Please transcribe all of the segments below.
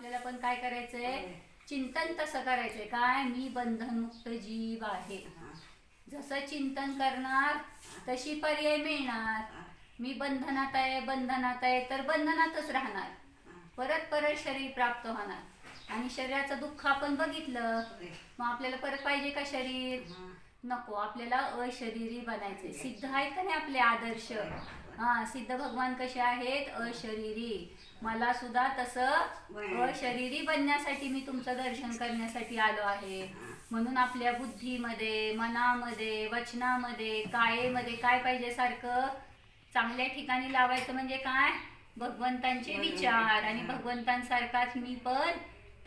आपल्याला पण काय करायचंय, चिंतन तसं करायचंय. काय, मी बंधनमुक्त जीव आहे. जसं चिंतन करणार तशी पर्याय मिळणार. मी बंधनात आहे बंधनात आहे तर बंधनातच राहणार, परत परत शरीर प्राप्त होणार. आणि शरीराचं दुःख आपण बघितलं, मग आपल्याला परत पाहिजे का शरीर? नको. आपल्याला अशरीरी बनायचे. सिद्ध आहेत का नाही आपले आदर्श? सिद्ध भगवान कसे आहेत? अशरीरी. मला सुद्धा तसं अशरीरी बनण्यासाठी मी तुमचं दर्शन करण्यासाठी आलो आहे. म्हणून आपल्या बुद्धीमध्ये, मनामध्ये, वचनामध्ये, कायेमध्ये काय पाहिजे? सारखं चांगल्या ठिकाणी लावायचं. म्हणजे काय? भगवंतांचे विचार. आणि भगवंतांसारखाच मी पण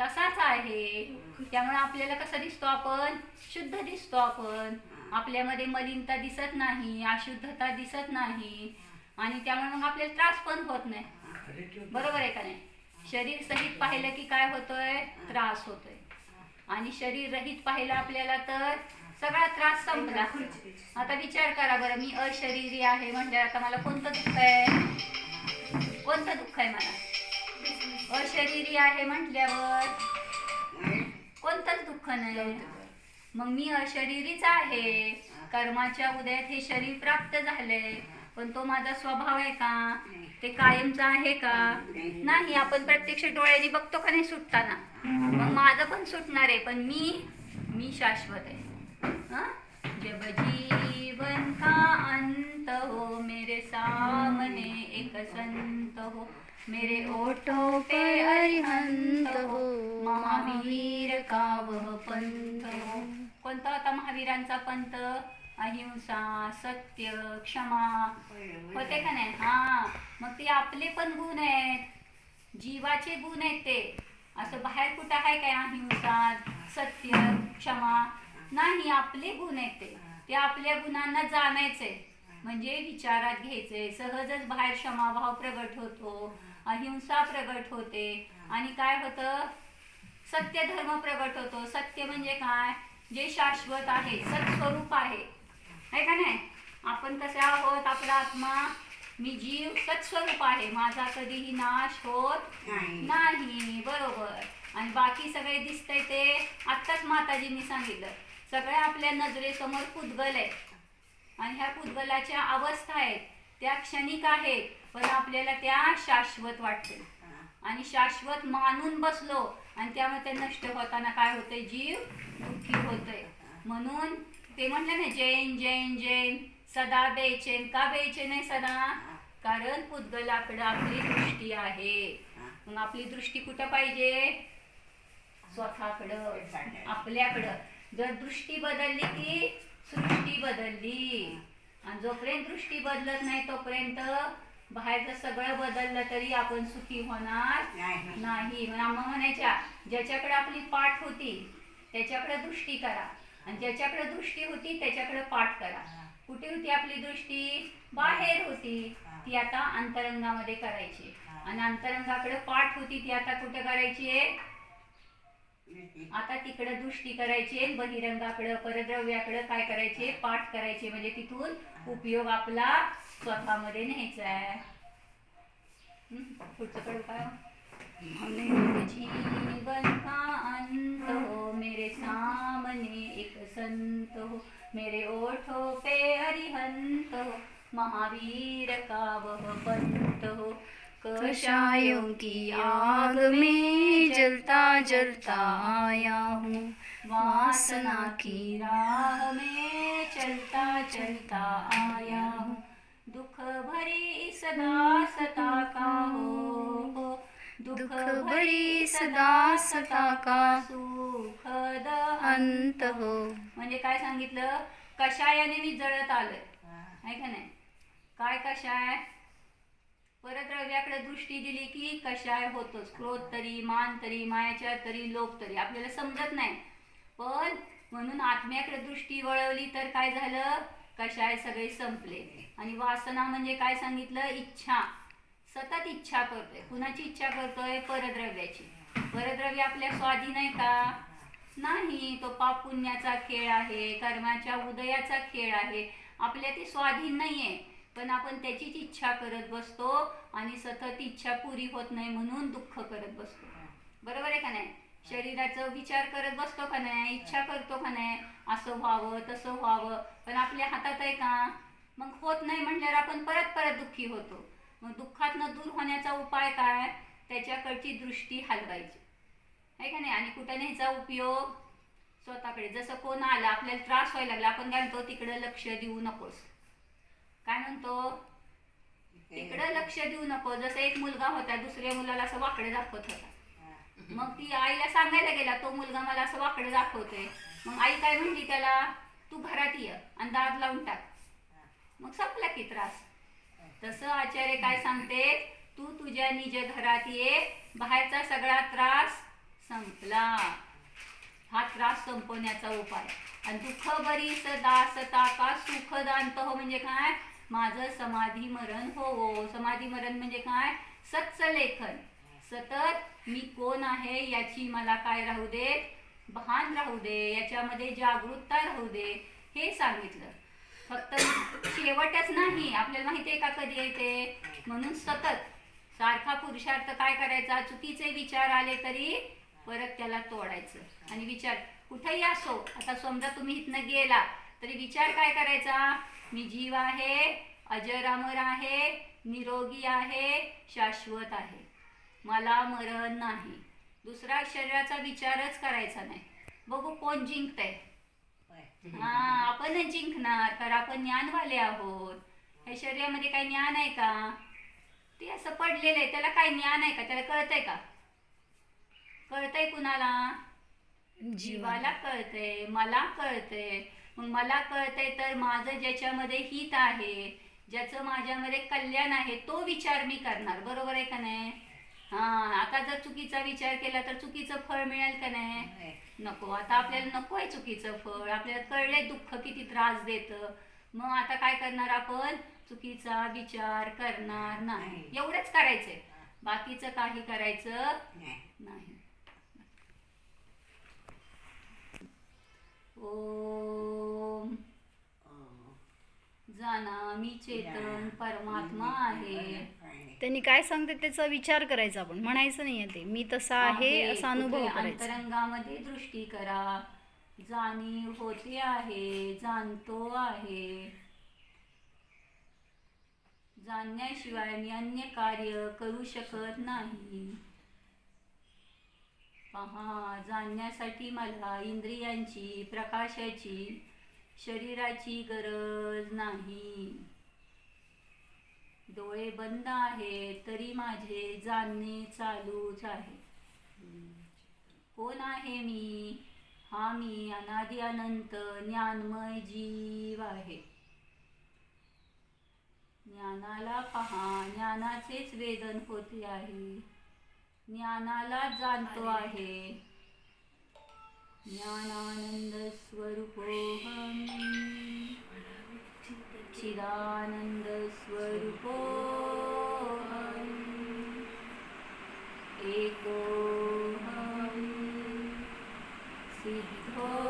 तसाच आहे. त्यामुळे आपल्याला कसं दिसतो? आपण शुद्ध दिसतो. आपण आपल्यामध्ये मलिनता दिसत नाही, अशुद्धता दिसत नाही. आणि त्यामुळे मग आपल्याला त्रास पण होत नाही. बरोबर आहे का नाही? शरीर सहित पाहिलं की काय होतोय? त्रास होतोय. आणि शरीर रहित पाहिलं आपल्याला तर सगळा त्रास संपला. आता विचार करा बरं, मी अशरीरी आहे म्हणजे आता मला कोणतं दुःख आहे? कोणतं दुःख आहे मला? अशरीरी आहे म्हटल्यावर कोणतंच दुःख नाही. मग मी अशरीरीच आहे. कर्माच्या उदयात हे शरीर प्राप्त झालंय, पण तो माझा स्वभाव आहे का? ते कायमचा आहे का? नाही. आपण प्रत्यक्ष डोळ्यांनी बघतो का नाही सुटताना? मग माझं पण सुटणार आहे, पण मी शाश्वत आहे. जब जीवन का अंत हो, मेरे सामने एक संत हो, मेरे ओठों पे अरिहंत हो, महावीर का वह पंथ हो. कोणता होता महावीरांचा पंथ? अहिंसा, सत्य, क्षमा. होते का नाही? मग ते आपले पण गुण आहेत, जीवाचे गुण आहेत ते. असं बाहेर कुठं आहे काय? अहिंसा, सत्य, क्षमा नाही. आपले गुण आहेत ते आपल्या गुणांना जाणायचे, म्हणजे विचारात घ्यायचे. सहजच बाहेर क्षमाभाव प्रगट होतो, अहिंसा प्रगट होते. आणि काय होतं? सत्य धर्म प्रगट होतो. सत्य म्हणजे काय? जे शाश्वत आहे, सत्स्वरूप आहे का नाही? आपण कसे आहोत? आपला आत्मा, मी जीव सत्स्वरूप आहे, माझा कधीही नाश होत नाही. बरोबर. आणि बाकी सगळे दिसतंय ते आत्ताच माताजींनी सांगितलं, सगळे आपल्या नजरेसमोर पुद्गल आहेत. आणि ह्या पुद्गलाच्या अवस्था आहेत, त्या क्षणिक आहेत, पण आपल्याला त्या शाश्वत वाटते. आणि शाश्वत मानून बसलो आणि त्यामुळे ते नष्ट होताना काय होतंय? जीव दुःखी होतोय. म्हणून ते म्हटलं ना, जैन जैन जैन सदा बेचैन. का बेचैन आहे सदा? कारण पुद्गलाकडे आपली दृष्टी आहे. मग आपली दृष्टी कुठं पाहिजे? स्वतःकडं, आपल्याकडं. जर दृष्टी बदलली की सृष्टी बदलली. आणि जोपर्यंत दृष्टी बदलत नाही तोपर्यंत बाहेरचं सगळं बदललं तरी आपण सुखी होणार नाही. अम्मा म्हणायच्या, ज्याच्याकडे आपली पाठ होती त्याच्याकडे दृष्टी करा, आणि ज्याच्याकडे दृष्टी होती त्याच्याकडे पाठ करा. कुठे होती आपली दृष्टी? बाहेर होती, ती आता अंतरंगामध्ये करायची. आणि अंतरंगाकडे पाठ होती, ती आता कुठे करायची आहे? आता तिकडे दृष्टी करायची. बहिरंगाकडे, परद्रव्याकडे काय करायचे? पाठ करायचे. म्हणजे तिथून उपयोग आपला स्वतःमध्ये न्यायचा आहे. पुढचं कडे काय? जीवन का अंत हो, मेरे सामने एक संत हो, मेरे ओठों पे अरिहंत हो, महावीर का वह पंथ हो. कषायों की आग में जलता जलता आया हूँ, वासना की राह में चलता चलता आया हूँ. दुख भरी सदा का हो, दुख भरी सदा का सुखद अंत हो. म्हणजे काय सांगितलं? कषायाने मी जळत आलोय, आहे का नाही? काय कषाय? परद्रव्याकडे दृष्टी दिली की कषाय होतोच. क्रोध तरी, मान तरी, मायाच्या तरी, लोभ तरी, आपल्याला समजत नाही. पण म्हणून आत्म्याकडे दृष्टी वळवली तर काय झालं? कषाय सगळे संपले. आणि वासना म्हणजे काय सांगितलं? इच्छा. सतत इच्छा करतोय. कुणाची इच्छा करतोय? परद्रव्याची. परद्रव्य आपल्या स्वाधीन आहे का? नाही. तो पाप पुण्याचा खेळ आहे, कर्माच्या उदयाचा खेळ आहे. आपल्या ते स्वाधीन नाहीये, पण आपण त्याचीच इच्छा करत बसतो आणि सतत इच्छा पुरी होत नाही म्हणून दुःख करत बसतो. बरोबर आहे का नाही? शरीराचं विचार करत बसतो का नाही, इच्छा करतो का नाही, असं व्हावं तसं व्हावं, पण आपल्या हातात आहे का? मग होत नाही म्हटल्यावर आपण परत परत दुःखी होतो. मग दुःखातनं दूर होण्याचा उपाय काय? त्याच्याकडची दृष्टी हलवायची आहे का नाही? आणि कुठं न्यायचा उपयोग? स्वतःकडे. जसं कोण आलं आपल्याला त्रास व्हायला लागला, आपण काय म्हणतो, तिकडे लक्ष देऊ नकोस. काय म्हणतो? तिकडे लक्ष देऊ नको. जसं एक मुलगा होता, दुसऱ्या मुलाला असं वाकडे दाखवत होता. मग ती आईला सांगायला गेला, तो मुलगा मला असं वाकडे दाखवतोय. मग आई काय म्हणली त्याला, तू घरात ये आणि दार लावून टाक. मग संपला की त्रास. तसं आचार्य काय सांगते, तू तुझ्या निज घरात ये, बाहेरचा सगळा त्रास संपला. हा त्रास संपवण्याचा उपाय. आणि दुःख बरीस दासता का सुख दांत हो, म्हणजे काय? माझं समाधी मरण हो. समाधी मरण म्हणजे काय? सच्च लेखन. सतत मी कोण आहे याची मला काय राहू दे, भान राहू दे, याच्यामध्ये जागरूकता राहू दे, हे सांगितलं. फक्त शेवटच नाही, आपल्याला माहिती आहे का कधी येते? म्हणून सतत सारखा पुरुषार्थ काय करायचा? चुकीचे विचार आले तरी परत त्याला तोडायचं. आणि विचार कुठेही असो, आता समजा तुम्ही इथनं गेला तरी विचार काय करायचा? मी जीव आहे, अजरामर आहे, निरोगी आहे, शाश्वत आहे, मला मरण नाही. दुसरा शरीराचा विचारच करायचा नाही. बघू कोण जिंकतंय. हा, आपणच जिंकणार, कारण आपण ज्ञानवाले आहोत. हे शरीरामध्ये काही ज्ञान आहे का? ते असं पडलेलं आहे, त्याला काय ज्ञान आहे का? त्याला कळतंय का? कळतंय कुणाला? जीवाला कळतंय, मला कळतंय. मग मला कळतंय तर माझं ज्याच्यामध्ये हित आहे, ज्याचं माझ्यामध्ये कल्याण आहे, तो विचार मी करणार. बरोबर आहे का नाही? हा, आता जर चुकीचा विचार केला तर चुकीचं फळ मिळेल का नाही? नको. आता आपल्याला नको आहे चुकीचं फळ. आपल्याला कळलंय दुःख किती त्रास देतं. मग आता काय करणार आपण? चुकीचा विचार करणार नाही. एवढंच करायचंय, बाकीचं काही करायचं नाही. ओम जाना मी चेतन परमात्मा आहे. त्यांनी काय सांगते त्याचा विचार करायचा, आपण म्हणायचं नाही ते मी तसा आहे असा अनुभव करायचा. अंतरंगामध्ये दृष्टी करा. जाणीव होते आहे, जाणतो आहे. जाणण्याशिवाय मी अन्य कार्य करू शकत नाही. पहा, जाणण्यासाठी मला इंद्रियांची, प्रकाशाची, शरीराची गरज नाही. डोळे बंद आहेत तरी माझे जाणणे चालूच आहे. कोण आहे मी? हा मी अनादि अनंत ज्ञानमय जीव आहे. ज्ञानाला पहा, ज्ञानाचेच वेदन होते आहे. ज्ञानाला जाणतो आहे. ज्ञानानंद स्वरूपोहम, चिदानंद स्वरूपोहम, एकोहम सिद्धोहम.